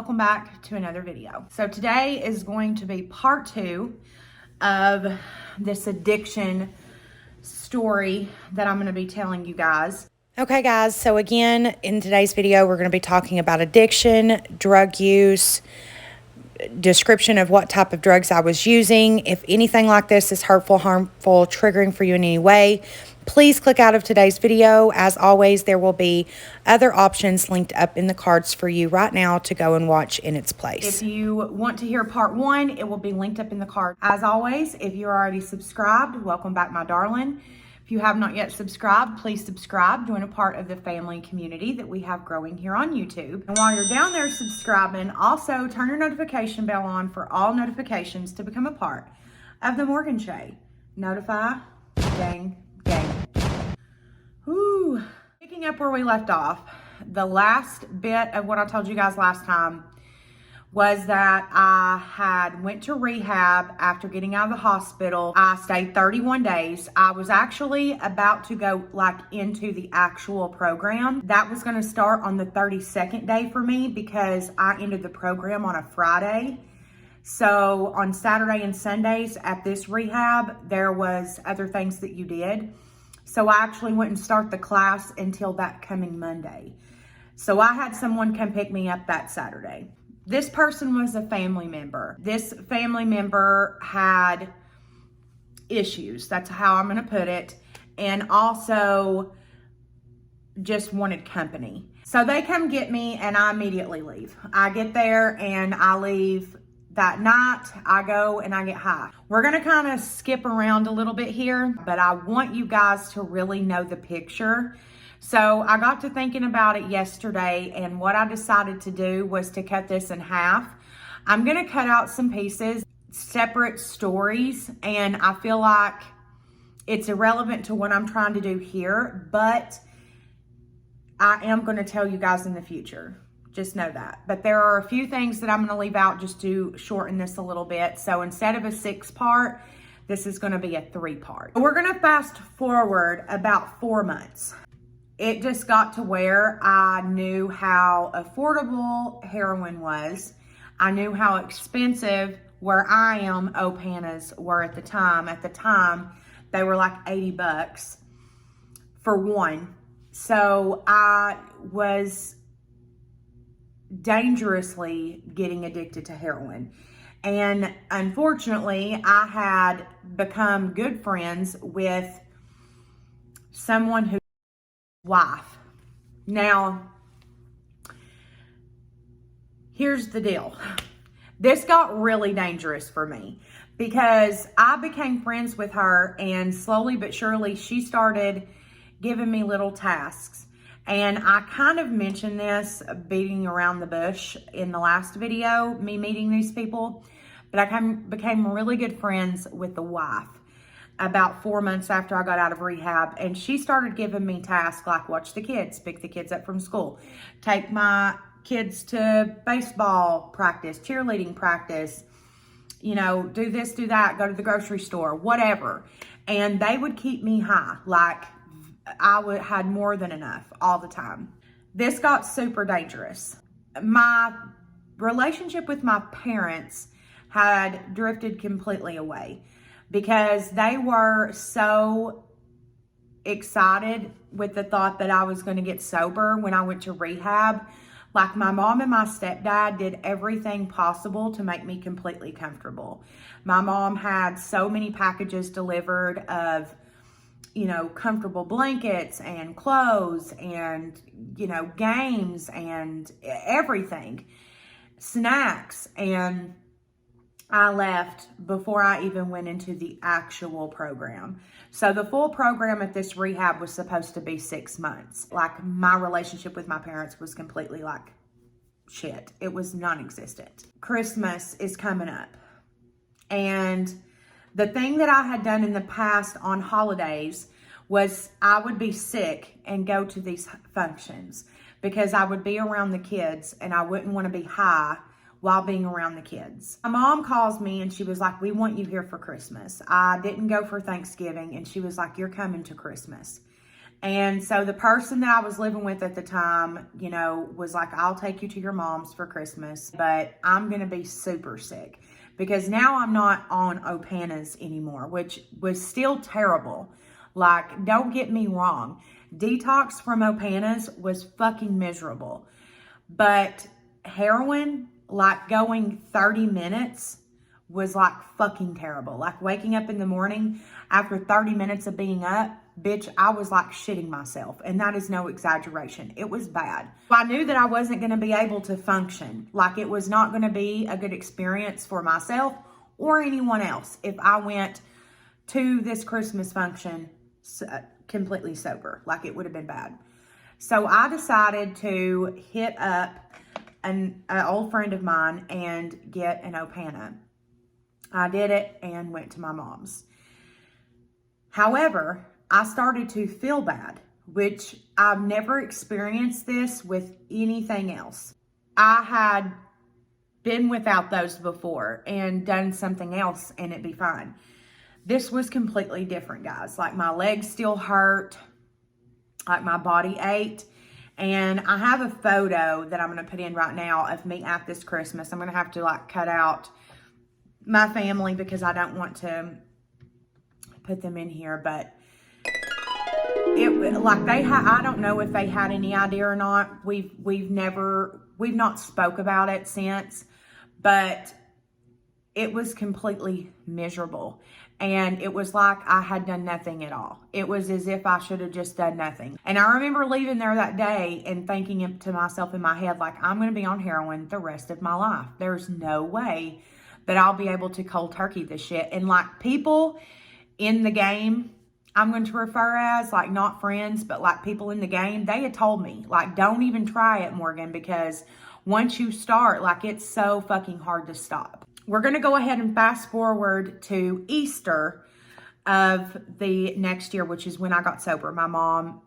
welcome back to another video. So today is going to be part 2 of this addiction story that I'm going to be telling you guys. Okay guys, so again, in today's video, we're going to be talking about addiction, drug use, description of what type of drugs I was using. If anything like this is hurtful, harmful, triggering for you in any way, please click out of today's video. As always, there will be other options linked up in the cards for you right now to go and watch in its place. If you want to hear part 1, it will be linked up in the card. As always, if you're already subscribed, welcome back, my darling. If you have not yet subscribed, please subscribe. Join a part of the family community that we have growing here on YouTube. And while you're down there subscribing, also turn your notification bell on for all notifications to become a part of the Morgan Shay. Notify, gang. Whew. Picking up where we left off, the last bit of what I told you guys last time was that I went to rehab after getting out of the hospital. I stayed 31 days. I was actually about to go into the actual program. That was going to start on the 32nd day for me because I ended the program on a Friday. So on Saturday and Sundays at this rehab, there was other things that you did. So I actually wouldn't start the class until that coming Monday. So I had someone come pick me up that Saturday. This person was a family member. This family member had issues. That's how I'm going to put it. And also just wanted company. So they come get me and I immediately leave. I get there and I leave that night. I go and I get high. We're going to kind of skip around a little bit here, but I want you guys to really know the picture. So I got to thinking about it yesterday, and what I decided to do was to cut this in half. I'm going to cut out some pieces, separate stories, and I feel like it's irrelevant to what I'm trying to do here, but I am going to tell you guys in the future. Just know that. But there are a few things that I'm going to leave out just to shorten this a little bit. So instead of a 6-part, this is going to be a 3-part. We're going to fast forward about 4 months. It just got to where I knew how affordable heroin was. I knew how expensive where I am Opanas were at the time. At the time, they were like 80 bucks for one. So I was dangerously getting addicted to heroin. And unfortunately, I had become good friends with someone whose wife. Now, here's the deal. This got really dangerous for me because I became friends with her, and slowly but surely she started giving me little tasks. And I kind of mentioned this beating around the bush in the last video, me meeting these people, but I became really good friends with the wife about 4 months after I got out of rehab. And she started giving me tasks like watch the kids, pick the kids up from school, take my kids to baseball practice, cheerleading practice, you know, do this, do that, go to the grocery store, whatever. And they would keep me high, like had more than enough all the time. This got super dangerous. My relationship with my parents had drifted completely away because they were so excited with the thought that I was going to get sober when I went to rehab. Like my mom and my stepdad did everything possible to make me completely comfortable. My mom had so many packages delivered of, you know, comfortable blankets and clothes and, you know, games and everything, snacks. And I left before I even went into the actual program. So the full program at this rehab was supposed to be 6 months. Like my relationship with my parents was completely like shit. It was non-existent. Christmas is coming up. And the thing that I had done in the past on holidays was I would be sick and go to these functions because I would be around the kids and I wouldn't want to be high while being around the kids. My mom calls me and she was like, we want you here for Christmas. I didn't go for Thanksgiving, and she was like, you're coming to Christmas. And so the person that I was living with at the time, you know, was like, I'll take you to your mom's for Christmas, but I'm going to be super sick because now I'm not on Opanas anymore, which was still terrible. Like, don't get me wrong. Detox from Opanas was fucking miserable. But heroin, like going 30 minutes was like fucking terrible. Like waking up in the morning after 30 minutes of being up, bitch, I was like shitting myself. And that is no exaggeration. It was bad. I knew that I wasn't going to be able to function. Like it was not going to be a good experience for myself or anyone else if I went to this Christmas function completely sober. Like it would have been bad. So I decided to hit up an old friend of mine and get an Opana. I did it and went to my mom's. However, I started to feel bad, which I've never experienced this with anything else. I had been without those before and done something else and it'd be fine. This was completely different, guys. Like my legs still hurt, like my body ached. And I have a photo that I'm going to put in right now of me at this Christmas. I'm going to have to like cut out my family because I don't want to put them in here, but it like they had, I don't know if they had any idea or not. We've not spoke about it since, but it was completely miserable. And it was like I had done nothing at all. It was as if I should have just done nothing. And I remember leaving there that day and thinking to myself in my head, like, I'm going to be on heroin the rest of my life. There's no way that I'll be able to cold turkey this shit. And like people in the game, I'm going to refer as, like not friends, but like people in the game, they had told me, like, don't even try it, Morgan, because once you start, like it's so fucking hard to stop. We're going to go ahead and fast forward to Easter of the next year, which is when I got sober. My mom,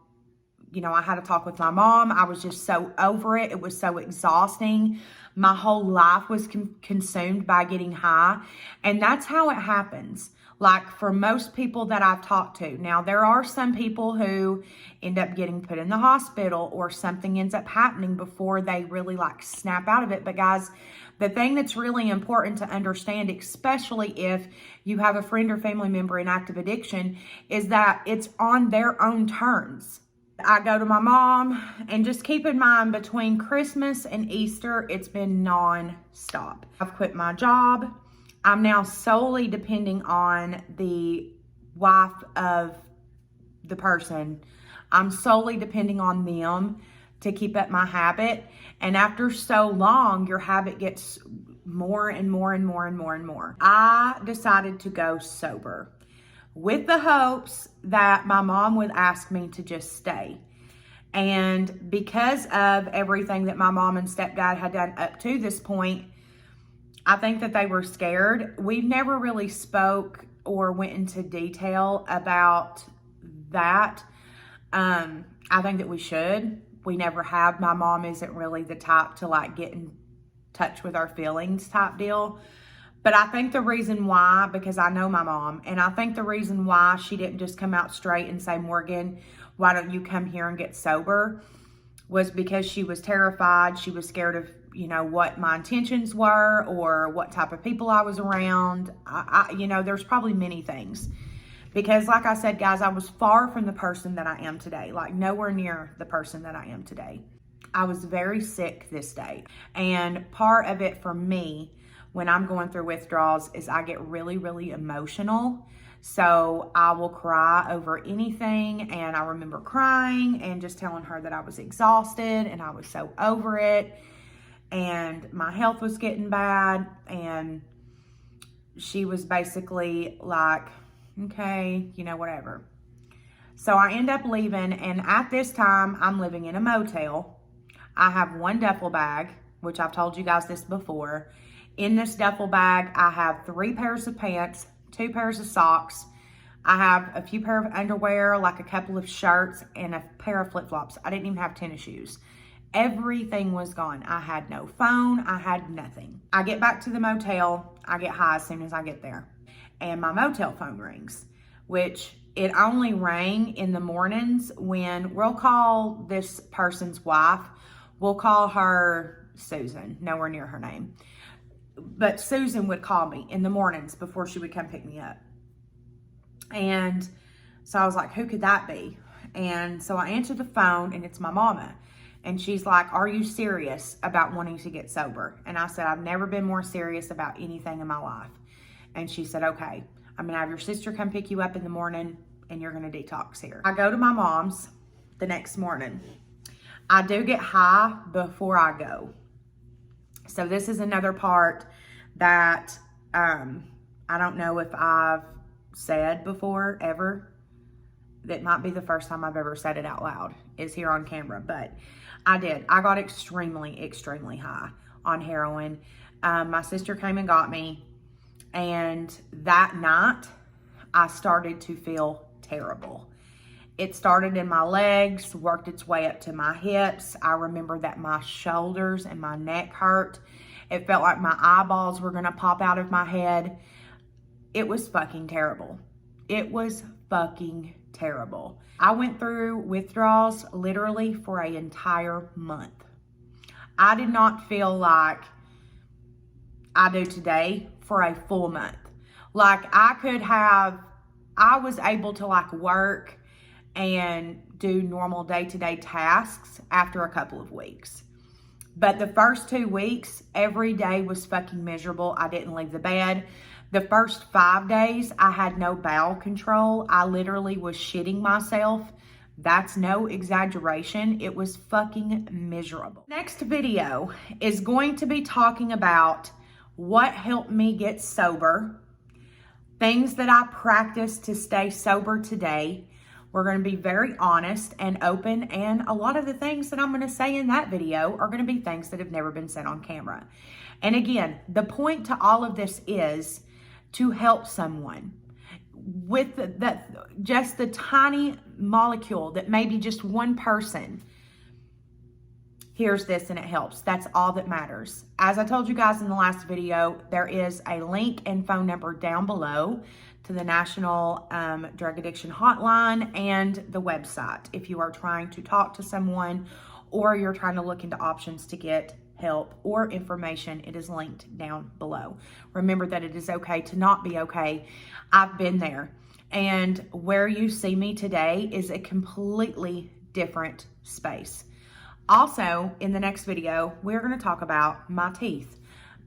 you know, I had a talk with my mom. I was just so over it. It was so exhausting. My whole life was consumed by getting high. And that's how it happens. Like for most people that I've talked to. Now, there are some people who end up getting put in the hospital or something ends up happening before they really like snap out of it. But guys, the thing that's really important to understand, especially if you have a friend or family member in active addiction, is that it's on their own terms. I go to my mom, and just keep in mind, between Christmas and Easter, it's been non-stop. I've quit my job. I'm now solely depending on the wife of the person. I'm solely depending on them to keep up my habit. And after so long, your habit gets more and more and more and more and more. I decided to go sober with the hopes that my mom would ask me to just stay. And because of everything that my mom and stepdad had done up to this point, I think that they were scared. We've never really spoke or went into detail about that. I think that we should. We never have. My mom isn't really the type to like get in touch with our feelings type deal. But I think the reason why, because I know my mom, and I think the reason why she didn't just come out straight and say, Morgan, why don't you come here and get sober, was because she was terrified. She was scared of, you know, what my intentions were or what type of people I was around. You know, there's probably many things. Because like I said, guys, I was far from the person that I am today. Like nowhere near the person that I am today. I was very sick this day. And part of it for me, when I'm going through withdrawals, is I get really, really emotional. So I will cry over anything. And I remember crying and just telling her that I was exhausted and I was so over it. And my health was getting bad. And she was basically like, okay, you know, whatever. So I end up leaving, and at this time, I'm living in a motel. I have one duffel bag, which I've told you guys this before. In this duffel bag, I have 3 pairs of pants, 2 pairs of socks. I have a few pair of underwear, like a couple of shirts, and a pair of flip-flops. I didn't even have tennis shoes. Everything was gone. I had no phone. I had nothing. I get back to the motel. I get high as soon as I get there. And my motel phone rings, which it only rang in the mornings when we'll call this person's wife. We'll call her Susan, nowhere near her name. But Susan would call me in the mornings before she would come pick me up. And so I was like, who could that be? And so I answered the phone, and it's my mama. And she's like, are you serious about wanting to get sober? And I said, I've never been more serious about anything in my life. And she said, okay, I'm going to have your sister come pick you up in the morning, and you're going to detox here. I go to my mom's the next morning. I do get high before I go. So this is another part that I don't know if I've said before, ever. That might be the first time I've ever said it out loud, is here on camera. But I did. I got extremely, extremely high on heroin. My sister came and got me. And that night, I started to feel terrible. It started in my legs, worked its way up to my hips. I remember that my shoulders and my neck hurt. It felt like my eyeballs were going to pop out of my head. It was fucking terrible. It was fucking terrible. I went through withdrawals literally for an entire month. I did not feel like I do today for a full month. Like I was able to like work and do normal day-to-day tasks after a couple of weeks. But the first 2 weeks, every day was fucking miserable. I didn't leave the bed. The first 5 days, I had no bowel control. I literally was shitting myself. That's no exaggeration. It was fucking miserable. Next video is going to be talking about what helped me get sober, things that I practice to stay sober today. We're going to be very honest and open, and a lot of the things that I'm going to say in that video are going to be things that have never been said on camera. And again, the point to all of this is to help someone with just the tiny molecule that maybe just one person hears this and it helps. That's all that matters. As I told you guys in the last video, there is a link and phone number down below to the National Drug Addiction Hotline and the website if you are trying to talk to someone or you're trying to look into options to get help or information. It is linked down below. Remember that it is okay to not be okay. I've been there. And where you see me today is a completely different space. Also, in the next video, we're going to talk about my teeth.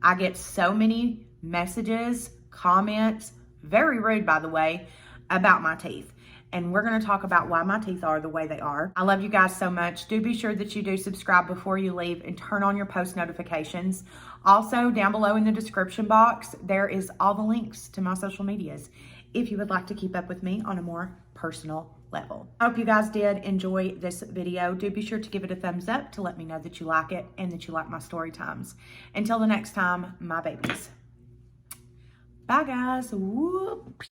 I get so many messages, comments, very rude by the way, about my teeth. And we're going to talk about why my teeth are the way they are. I love you guys so much. Do be sure that you do subscribe before you leave and turn on your post notifications. Also, down below in the description box, there is all the links to my social medias if you would like to keep up with me on a more personal level. I hope you guys did enjoy this video. Do be sure to give it a thumbs up to let me know that you like it and that you like my story times. Until the next time, my babies. Bye guys. Whoop.